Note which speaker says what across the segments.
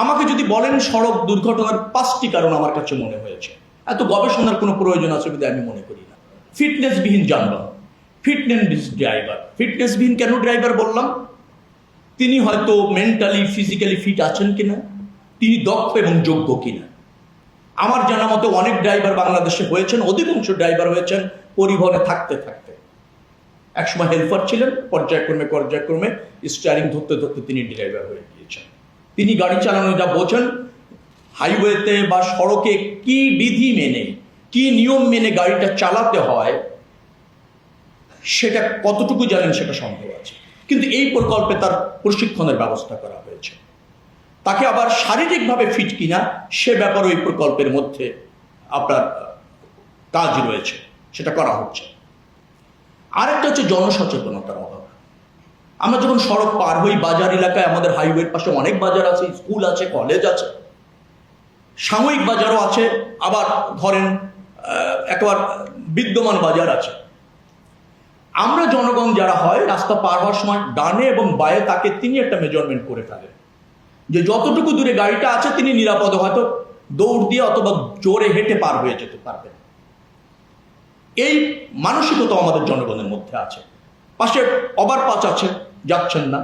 Speaker 1: আমাকে যদি বলেন সড়ক দুর্ঘটনার 5টি কারণ আমার কাছে মনে হয়েছে, এত গবেষণার কোনো প্রয়োজন আছে বলে আমি মনে করি না। ফিটনেসবিহীন যানবাহন, ফিটনেস ড্রাইভার। ফিটনেসবিহীন কেন ড্রাইভার বললাম? তিনি হয়তো মেন্টালি ফিজিক্যালি ফিট আছেন কিনা, তিনি দক্ষ এবং যোগ্য কিনা। আমার জানা মতো অনেক ড্রাইভার বাংলাদেশে হয়েছেন, অধিকাংশ ড্রাইভার হয়েছেন পরিবহনে থাকতে থাকতে। একসময় হেল্পার ছিলেন, পর্যায়ক্রমে স্টিয়ারিং ধরতে ধরতে তিনি ড্রাইভার হয়ে গিয়েছেন। তিনি গাড়ি চালানো যা বোঝেন, হাইওয়েতে বা সড়কে কি বিধি মেনে, কি নিয়ম মেনে গাড়িটা চালাতে হয়, সেটা কতটুকু জানেন সেটা সন্দেহ আছে। কিন্তু এই প্রকল্পে তার প্রশিক্ষণের ব্যবস্থা করা হয়েছে। তাকে আবার শারীরিকভাবে ফিট কিনা সে ব্যাপারে ওই প্রকল্পের মধ্যে আপনার কাজ রয়েছে, সেটা করা হচ্ছে। আরেকটা হচ্ছে জনসচেতনতার অভাব। আমরা যখন সড়ক পার হই, বাজার এলাকায়, আমাদের হাইওয়ের পাশে অনেক বাজার আছে, স্কুল আছে, কলেজ আছে, সাময়িক বাজারও আছে, আবার ধরেন একেবারে বিদ্যমান বাজার আছে। আমরা জনগণ যারা হয়, রাস্তা পার হওয়ার সময় ডানে এবং বায়ে তাকে তিনি একটা মেজারমেন্ট করে ফেলেন যে যতটুকু দূরে গাড়িটা আছে তিনি নিরাপদে হয়তো দৌড় দিয়ে অথবা জোরে হেঁটে পার হয়ে যেতে পারবেন। এই মানসিকতা আমাদের জনগণের মধ্যে আছে। পাশে ওভারপাস আছে, যাচ্ছেন না,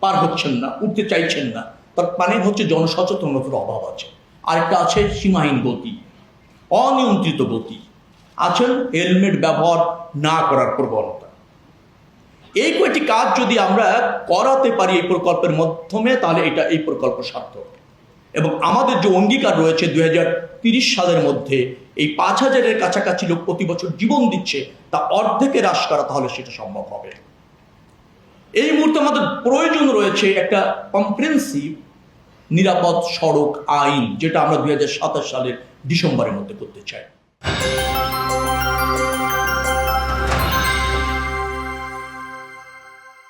Speaker 1: পার হচ্ছেন না, উঠতে চাইছেন না, তার মানে হচ্ছে জনসচেতনতার অভাব আছে। আরেকটা আছে সীমাহীন গতি, অনিয়ন্ত্রিত গতি, আছেন হেলমেট ব্যবহার না করার প্রবণতা। এই কয়েকটি কাজ যদি আমরা করাতে পারি এই প্রকল্পের মাধ্যমে, তাহলে এই প্রকল্প সার্থক। এবং আমাদের যে অঙ্গীকার রয়েছে 2030 সালের মধ্যে এই 5000-এর কাছাকাছি লোক প্রতি বছর জীবন দিচ্ছে, তা অর্ধেকে হ্রাস করা, তাহলে সেটা সম্ভব হবে। এই মুহূর্তে আমাদের প্রয়োজন রয়েছে একটা কম্প্রিহেনসিভ নিরাপদ সড়ক আইন, যেটা আমরা 2027 সালের ডিসেম্বরের মধ্যে করতে চাই।